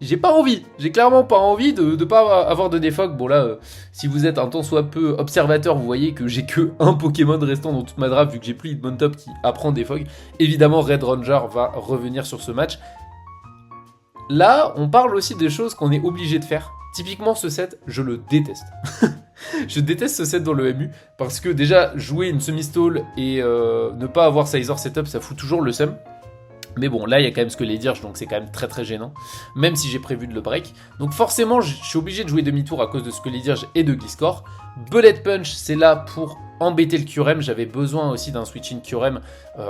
j'ai pas envie, j'ai clairement pas envie de pas avoir de défog. Bon là, si vous êtes un tant soit peu observateur, vous voyez que j'ai que un Pokémon restant dans toute ma draft, vu que j'ai plus Hitmontop qui apprend défog. Évidemment, Red Ranger va revenir sur ce match. Là, on parle aussi des choses qu'on est obligé de faire. Typiquement, ce set, je le déteste. Je déteste ce set dans le MU, parce que déjà, jouer une semi-stall et ne pas avoir Sizor setup, ça fout toujours le seum. Mais bon, là, il y a quand même ce que les dirges, donc c'est quand même très très gênant, même si j'ai prévu de le break. Donc forcément, je suis obligé de jouer demi-tour à cause de ce que les dirges et de Gliscor. Bullet Punch, c'est là pour embêter le Kyurem. J'avais besoin aussi d'un switch-in Kyurem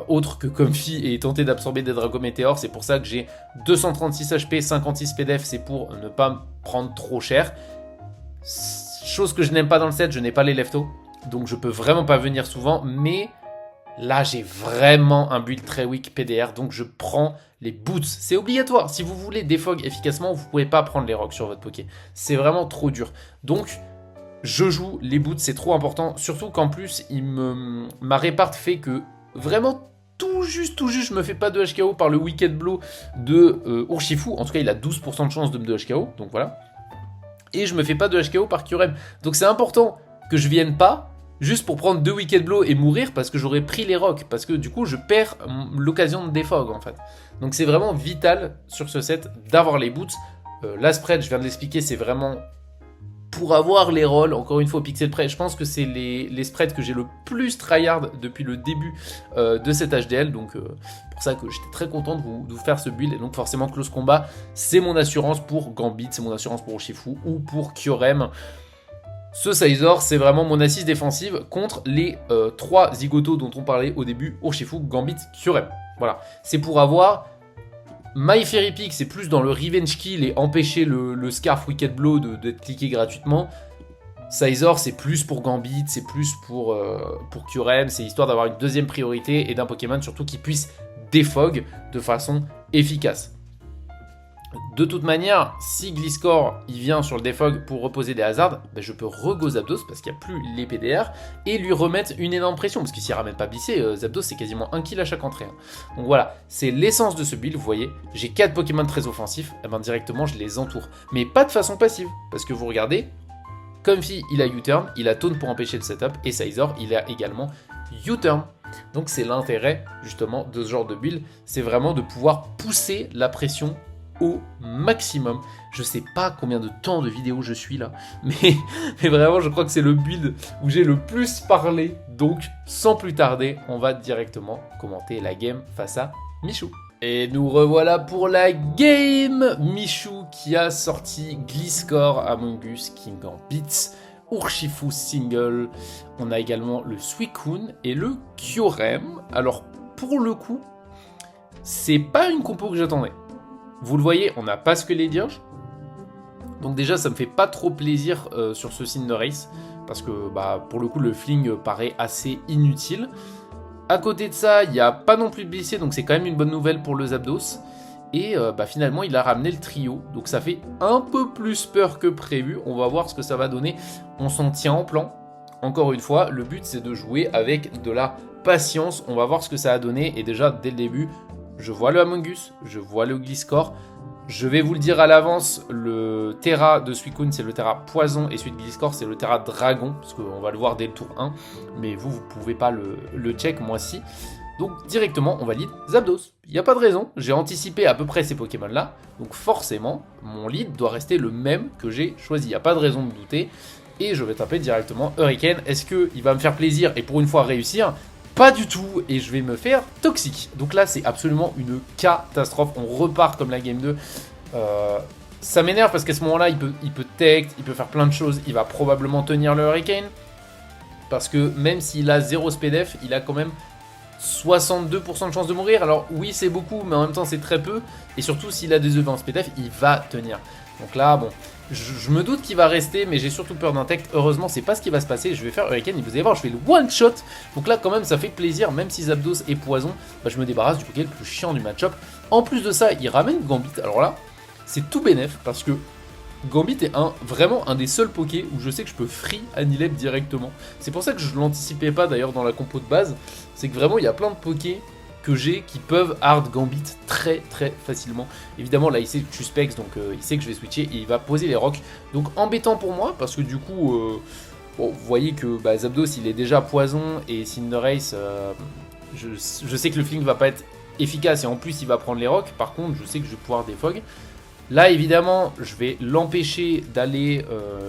autre que Comfy et tenter d'absorber des Drago Meteor. C'est pour ça que j'ai 236 HP, 56 PDF, c'est pour ne pas me prendre trop cher. Chose que je n'aime pas dans le set, je n'ai pas les leftos, donc je peux vraiment pas venir souvent, mais... Là, j'ai vraiment un build très weak PDR, donc je prends les boots. C'est obligatoire. Si vous voulez défog efficacement, vous ne pouvez pas prendre les rocs sur votre Poké. C'est vraiment trop dur. Donc, je joue les boots, c'est trop important. Surtout qu'en plus, ma réparte fait que vraiment tout juste, je me fais pas de HKO par le Wicked Blow de Urshifu. En tout cas, il a 12% de chance de me de HKO, donc voilà. Et je me fais pas de HKO par Kyurem. Donc c'est important que je vienne pas juste pour prendre 2 Wicked Blow et mourir parce que j'aurais pris les rocs, parce que du coup je perds l'occasion de défog en fait. Donc c'est vraiment vital sur ce set d'avoir les boots. La spread, je viens de l'expliquer, c'est vraiment pour avoir les rolls, encore une fois au pixel près. Je pense que c'est les spreads que j'ai le plus tryhard depuis le début de cette HDL, donc pour ça que j'étais très content de vous faire ce build. Et donc forcément Close Combat, c'est mon assurance pour Gambit, c'est mon assurance pour Urshifu ou pour Kyurem. Ce Sizor, c'est vraiment mon assise défensive contre les 3 zigotos dont on parlait au début, Urshifu, Gambit, Kyurem. Voilà, c'est pour avoir... My Fairy Peak, c'est plus dans le revenge kill et empêcher le Scarf Wicked Blow d'être cliqué gratuitement. Sizor, c'est plus pour Gambit, c'est plus pour Kyurem, c'est histoire d'avoir une deuxième priorité et d'un Pokémon surtout qui puisse défog de façon efficace. De toute manière, si Gliscor il vient sur le défog pour reposer des hazards, ben je peux re-go Zapdos parce qu'il n'y a plus les PDR et lui remettre une énorme pression parce qu'il s'y ramène pas Blissé, Zapdos c'est quasiment 1 kill à chaque entrée. Donc voilà, c'est l'essence de ce build, vous voyez, j'ai 4 Pokémon très offensifs, et ben directement je les entoure. Mais pas de façon passive, parce que vous regardez, Comfy il a U-turn, il a Taunt pour empêcher le setup et Sizor il a également U-turn. Donc c'est l'intérêt justement de ce genre de build, c'est vraiment de pouvoir pousser la pression au maximum. Je sais pas combien de temps de vidéo je suis là, mais vraiment je crois que c'est le build où j'ai le plus parlé, donc sans plus tarder, on va directement commenter la game face à Michou. Et nous revoilà pour la game. Michou qui a sorti Gliscor, Among Us, King Gambit, Urshifu single, on a également le Suicune et le Kyurem. Alors pour le coup, c'est pas une compo que j'attendais. Vous le voyez, on n'a pas ce que les dirges. Donc déjà, ça me fait pas trop plaisir sur ce Cinderace. Parce que bah, pour le coup, le fling paraît assez inutile. À côté de ça, il n'y a pas non plus de blessé. Donc c'est quand même une bonne nouvelle pour le Zapdos. Et bah, finalement, il a ramené le trio. Donc ça fait un peu plus peur que prévu. On va voir ce que ça va donner. On s'en tient en plan. Encore une fois, le but c'est de jouer avec de la patience. On va voir ce que ça a donné. Et déjà, dès le début... Je vois le Among Us, je vois le Gliscor. Je vais vous le dire à l'avance, le Terra de Suicune, c'est le Terra Poison, et celui de Gliscor, c'est le Terra Dragon, parce qu'on va le voir dès le tour 1. Mais vous pouvez pas le check, moi si. Donc directement, on va lead Zapdos. Il n'y a pas de raison, j'ai anticipé à peu près ces Pokémon-là. Donc forcément, mon lead doit rester le même que j'ai choisi. Il n'y a pas de raison de douter. Et je vais taper directement Hurricane. Est-ce qu'il va me faire plaisir et pour une fois réussir ? Pas du tout, et je vais me faire toxique. Donc là, c'est absolument une catastrophe. On repart comme la game 2. Ça m'énerve parce qu'à ce moment-là, il peut tech, il peut faire plein de choses. Il va probablement tenir le Hurricane. Parce que même s'il a 0 SPDF, il a quand même 62% de chance de mourir. Alors oui, c'est beaucoup, mais en même temps, c'est très peu. Et surtout, s'il a des œufs en SPDF, il va tenir. Donc là, bon, Je me doute qu'il va rester, mais j'ai surtout peur d'un tech. Heureusement, c'est pas ce qui va se passer. Je vais faire Hurricane et vous allez voir, je fais le one shot. Donc là, quand même, ça fait plaisir. Même si Zapdos est poison, bah, je me débarrasse du Poké le plus chiant du match-up. En plus de ça, il ramène Gambit. Alors là, c'est tout bénef parce que Gambit est vraiment un des seuls Pokés où je sais que je peux free Anilep directement. C'est pour ça que je l'anticipais pas d'ailleurs dans la compo de base. C'est que vraiment, il y a plein de Pokés que j'ai qui peuvent hard Gambit très facilement. Évidemment là il sait que je suis Specs, donc il sait que je vais switcher et il va poser les rocks. Donc embêtant pour moi parce que du coup bon, vous voyez que bah, Zapdos il est déjà poison et Cinderace je sais que le fling va pas être efficace et en plus il va prendre les rocks. Par contre je sais que je vais pouvoir défog. Là évidemment je vais l'empêcher d'aller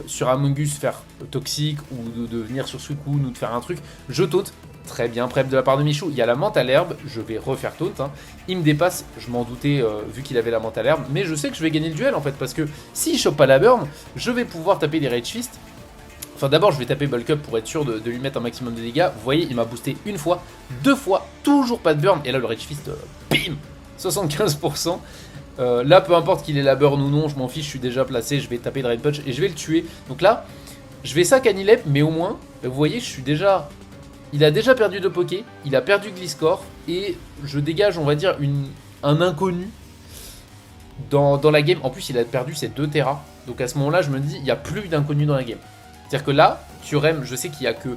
sur Among Us faire toxique ou de venir sur Suicune ou de faire un truc. Je taute. Très bien prep de la part de Michou. Il y a la menthe à l'herbe, je vais refaire taunt. Hein. Il me dépasse, je m'en doutais vu qu'il avait la menthe à l'herbe. Mais je sais que je vais gagner le duel en fait. Parce que s'il chope pas la burn, je vais pouvoir taper des Rage Fist. Enfin d'abord je vais taper Bulk Up pour être sûr de lui mettre un maximum de dégâts. Vous voyez il m'a boosté une fois, deux fois, toujours pas de burn. Et là le Rage Fist, bim 75%. Là peu importe qu'il ait la burn ou non, je m'en fiche, je suis déjà placé. Je vais taper le Raid Punch et je vais le tuer. Donc là, je vais sac Anilep, mais au moins, vous voyez je suis déjà... Il a déjà perdu 2 Poké, il a perdu Gliscor, et je dégage, on va dire, un inconnu dans la game. En plus, il a perdu ses 2 Terra, donc à ce moment-là, je me dis, il n'y a plus d'inconnu dans la game. C'est-à-dire que là, Kyurem, je sais qu'il n'y a que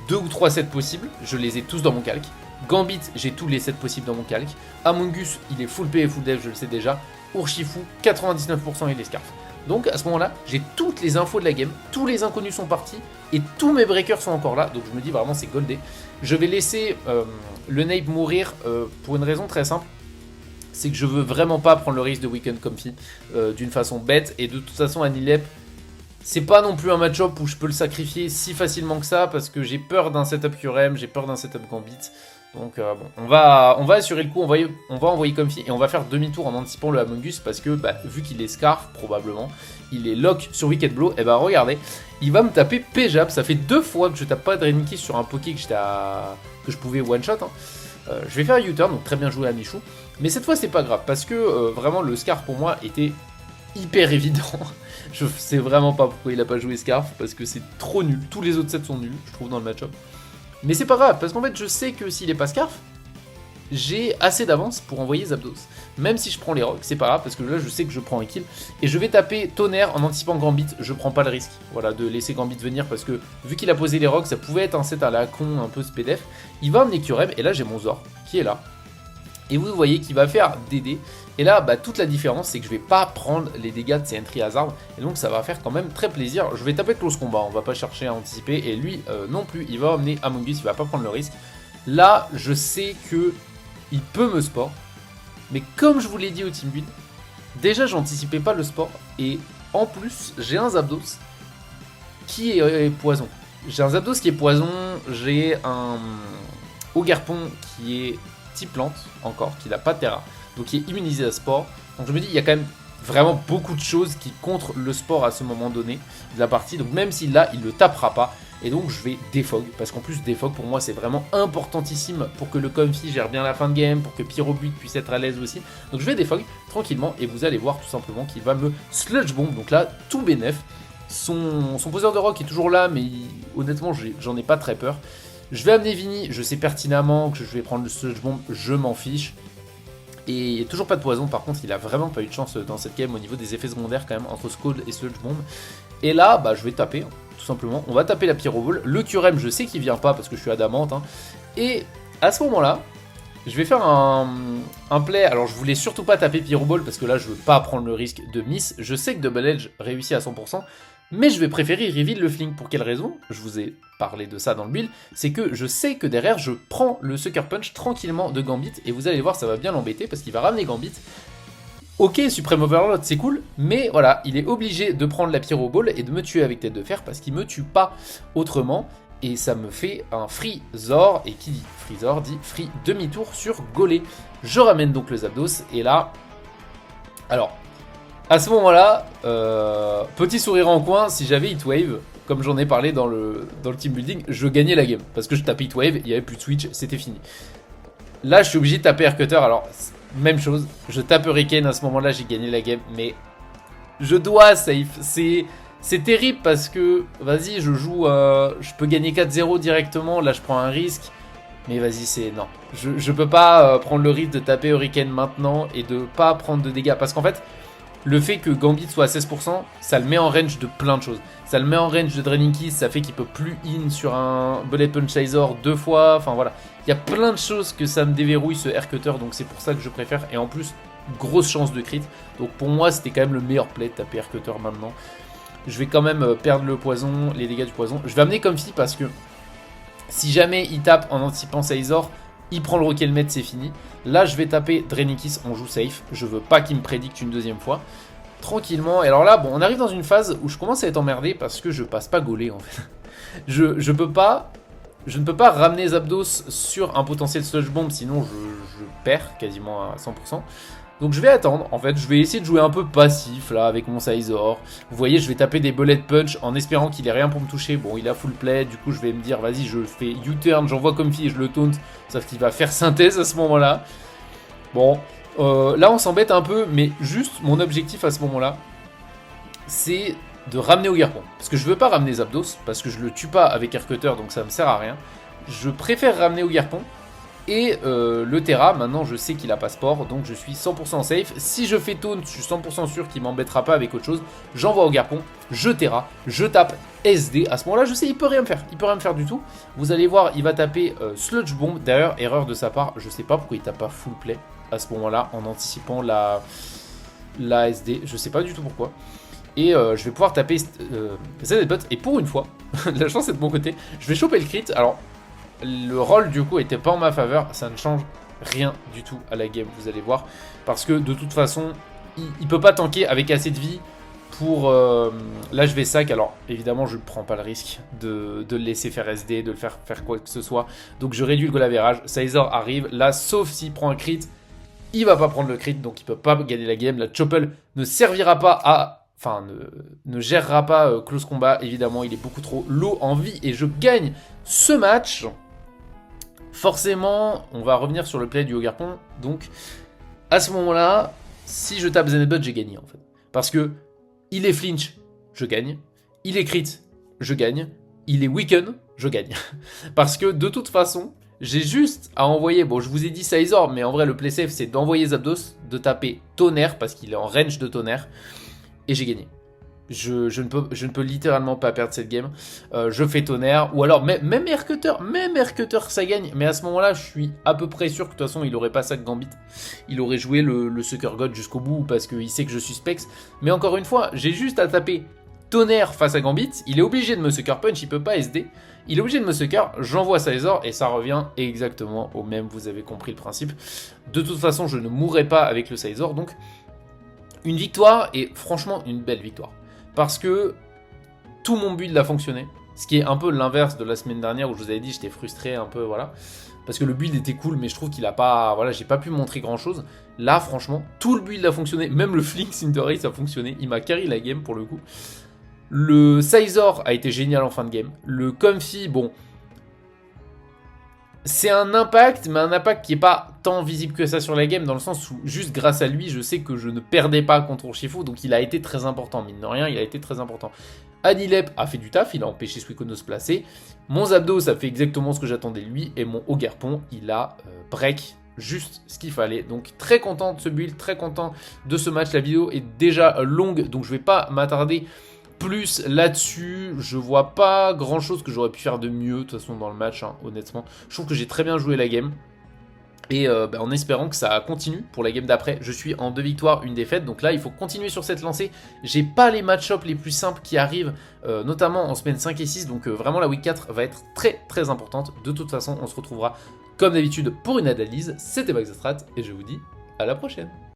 2 ou 3 sets possibles, je les ai tous dans mon calque. Gambit, j'ai tous les sets possibles dans mon calque. Among Us, il est full P et full dev, je le sais déjà. Urshifu, 99% il est scarf. Donc à ce moment-là, j'ai toutes les infos de la game, tous les inconnus sont partis et tous mes breakers sont encore là. Donc je me dis vraiment c'est goldé. Je vais laisser le Nape mourir pour une raison très simple. C'est que je veux vraiment pas prendre le risque de Weekend Comfy d'une façon bête. Et de toute façon Anilep, c'est pas non plus un match-up où je peux le sacrifier si facilement que ça. Parce que j'ai peur d'un setup Kyurem, j'ai peur d'un setup Gambit. Donc bon, on va assurer le coup, on va envoyer Comfy et on va faire demi-tour en anticipant le Among Us parce que bah, vu qu'il est Scarf probablement, il est lock sur Wicked Blow, et bah regardez, il va me taper Péjab, ça fait 2 fois que je tape pas Drain-Kiss sur un Poké que je pouvais one-shot. Hein. Je vais faire U-turn, donc très bien joué à Michou, mais cette fois c'est pas grave parce que vraiment le Scarf pour moi était hyper évident. Je sais vraiment pas pourquoi il a pas joué Scarf parce que c'est trop nul, tous les autres sets sont nuls je trouve dans le match-up. Mais c'est pas grave, parce qu'en fait, je sais que s'il est pas Scarf, j'ai assez d'avance pour envoyer Zapdos. Même si je prends les rocks, c'est pas grave, parce que là, je sais que je prends un kill. Et je vais taper Tonnerre en anticipant Gambit, je prends pas le risque voilà, de laisser Gambit venir, parce que vu qu'il a posé les rocks, ça pouvait être un set à la con, un peu SPDF. Il va emmener Kyurem, et là, j'ai mon Zor, qui est là. Et vous voyez qu'il va faire DD. Et là, bah, toute la différence, c'est que je vais pas prendre les dégâts de ces Entry Hazard. Et donc, ça va faire quand même très plaisir. Je vais taper Close Combat, on va pas chercher à anticiper. Et lui, non plus, il va emmener Among Us, il va pas prendre le risque. Là, je sais que il peut me sport. Mais comme je vous l'ai dit au team build, déjà, j'anticipais pas le sport. Et en plus, j'ai un Zapdos qui est poison. J'ai un Zapdos qui est poison. J'ai un Ogerpon qui est type plante, encore, qui n'a pas de Terra. Donc il est immunisé à sport. Donc je me dis, il y a quand même vraiment beaucoup de choses qui contre le sport à ce moment donné de la partie. Donc même s'il l'a, il ne le tapera pas. Et donc je vais défog. Parce qu'en plus, défog pour moi, c'est vraiment importantissime pour que le Comfy gère bien la fin de game, pour que Pyrobuit puisse être à l'aise aussi. Donc je vais défog tranquillement et vous allez voir tout simplement qu'il va me sludge bomb. Donc là, tout bénef. Son poseur de rock est toujours là, mais honnêtement, j'en ai pas très peur. Je vais amener Vini, je sais pertinemment que je vais prendre le sludge bomb, je m'en fiche. Et toujours pas de poison, par contre il a vraiment pas eu de chance dans cette game au niveau des effets secondaires quand même entre Scald et Sludge Bomb. Et là bah je vais taper, tout simplement, on va taper la Pyro Ball. Le Kyurem je sais qu'il vient pas parce que je suis adamante. Hein. Et à ce moment là, je vais faire un play, alors je voulais surtout pas taper Pyro Ball parce que là je veux pas prendre le risque de miss. Je sais que Double Edge réussit à 100%. Mais je vais préférer reveal le fling. Pour quelle raison? Je vous ai parlé de ça dans le build. C'est que je sais que derrière, je prends le Sucker Punch tranquillement de Gambit. Et vous allez voir, ça va bien l'embêter parce qu'il va ramener Gambit. Ok, Supreme Overlord, c'est cool. Mais voilà, il est obligé de prendre la Pyro Ball et de me tuer avec tête de fer parce qu'il me tue pas autrement. Et ça me fait un free Zor. Et qui dit free Zor dit free demi-tour sur Golé. Je ramène donc le Zapdos. Et là... Alors... À ce moment-là, petit sourire en coin, si j'avais Heatwave, comme j'en ai parlé dans le team building, je gagnais la game. Parce que je tapais Heatwave, il n'y avait plus de switch, c'était fini. Là, je suis obligé de taper Air Cutter, alors même chose. Je tape Hurricane, à ce moment-là, j'ai gagné la game, mais Je dois safe. C'est terrible parce que, vas-y, je peux gagner 4-0 directement. Là, je prends un risque. Mais vas-y, non. Je peux pas prendre le risque de taper Hurricane maintenant et de pas prendre de dégâts. Parce qu'en fait, le fait que Gambit soit à 16%, ça le met en range de plein de choses. Ça le met en range de Draining Kiss, ça fait qu'il peut plus in sur un Bullet Punch Sizor 2 fois. Enfin voilà, il y a plein de choses que ça me déverrouille ce air cutter, donc c'est pour ça que je préfère. Et en plus, grosse chance de crit. Donc pour moi, c'était quand même le meilleur play de taper air cutter maintenant. Je vais quand même perdre le poison, les dégâts du poison. Je vais amener Comfy parce que si jamais il tape en anticipant Sizor, il prend le Rock Helmet, c'est fini. Là, je vais taper Draining Kiss, on joue safe. Je veux pas qu'il me prédicte une deuxième fois. Tranquillement. Et alors là, bon, on arrive dans une phase où je commence à être emmerdé parce que je passe pas gaulé en fait. Je ne peux pas ramener Zapdos sur un potentiel Sludge Bomb, sinon je perds quasiment à 100%. Donc je vais attendre, en fait, je vais essayer de jouer un peu passif là avec mon Sizor. Vous voyez, je vais taper des Bullet Punch en espérant qu'il ait rien pour me toucher. Bon, il a full play, du coup je vais me dire, vas-y, je fais U-turn, j'envoie Comfy et je le taunt. Sauf qu'il va faire synthèse à ce moment-là. Bon, là on s'embête un peu, mais juste mon objectif à ce moment-là, c'est de ramener au Garpon. Parce que je veux pas ramener Zapdos, parce que je le tue pas avec Air Cutter, donc ça me sert à rien. Je préfère ramener au Garpon. Et le Terra, maintenant je sais qu'il a pas sport, donc je suis 100% safe. Si je fais taunt, je suis 100% sûr qu'il m'embêtera pas avec autre chose. J'envoie au Garpon, je Terra, je tape SD. À ce moment-là, je sais, il peut rien me faire. Il peut rien me faire du tout. Vous allez voir, il va taper Sludge Bomb. D'ailleurs, erreur de sa part, je sais pas pourquoi il tape pas full play à ce moment-là, en anticipant la SD. Je sais pas du tout pourquoi. Et je vais pouvoir taper ZBot. Et pour une fois, la chance est de mon côté, je vais choper le crit. Alors, le rôle du coup était pas en ma faveur, ça ne change rien du tout à la game, vous allez voir, parce que de toute façon il peut pas tanker avec assez de vie pour... Là je vais sac, alors évidemment je ne prends pas le risque de le laisser faire SD, de le faire quoi que ce soit, donc je réduis le goal average. Sizor arrive là, sauf s'il prend un crit, il va pas prendre le crit, donc il peut pas gagner la game. La Chople ne servira pas à... Enfin, ne gérera pas close combat, évidemment, il est beaucoup trop low en vie et je gagne ce match. Forcément, on va revenir sur le play du Garpon. Donc, à ce moment-là, si je tape Zenbot, j'ai gagné en fait. Parce que il est flinch, je gagne. Il est crit, je gagne. Il est weaken, je gagne. Parce que de toute façon, j'ai juste à envoyer... Bon, je vous ai dit Sizor, mais en vrai, le play safe, c'est d'envoyer Zapdos, de taper Tonnerre, parce qu'il est en range de Tonnerre. Et j'ai gagné. Je ne peux littéralement pas perdre cette game. Je fais Tonnerre, ou alors même Air Cutter ça gagne. Mais à ce moment-là, je suis à peu près sûr que de toute façon, il aurait pas ça que Gambit. Il aurait joué le Sucker God jusqu'au bout parce qu'il sait que je suis Specs. Mais encore une fois, j'ai juste à taper Tonnerre face à Gambit. Il est obligé de me Sucker Punch, il peut pas SD. Il est obligé de me Sucker, j'envoie Sizor et ça revient exactement au même. Vous avez compris le principe. De toute façon, je ne mourrai pas avec le Sizor, donc une victoire et franchement une belle victoire. Parce que tout mon build a fonctionné. Ce qui est un peu l'inverse de la semaine dernière où je vous avais dit j'étais frustré un peu, voilà. Parce que le build était cool, mais je trouve qu'il a pas... Voilà, j'ai pas pu montrer grand chose. Là, franchement, tout le build a fonctionné. Même le Flinks in the Race a fonctionné. Il m'a carry la game pour le coup. Le Sizor a été génial en fin de game. Le Comfy, bon... C'est un impact, mais un impact qui n'est pas tant visible que ça sur la game, dans le sens où, juste grâce à lui, je sais que je ne perdais pas contre Urshifu, donc il a été très important, mine de rien, il a été très important. Anilep a fait du taf, il a empêché Suicune de se placer. Mon Zapdos a fait exactement ce que j'attendais de lui, et mon Ogerpon, il a break juste ce qu'il fallait. Donc très content de ce build, très content de ce match. La vidéo est déjà longue, donc je ne vais pas m'attarder plus là-dessus. Je vois pas grand chose que j'aurais pu faire de mieux de toute façon dans le match, hein, honnêtement. Je trouve que j'ai très bien joué la game. Et en espérant que ça continue pour la game d'après. Je suis en 2 victoires, 1 défaite. Donc là, il faut continuer sur cette lancée. J'ai pas les match-ups les plus simples qui arrivent, notamment en semaine 5 et 6. Donc vraiment, la week 4 va être très très importante. De toute façon, on se retrouvera comme d'habitude pour une analyse. C'était Max The Strat et je vous dis à la prochaine.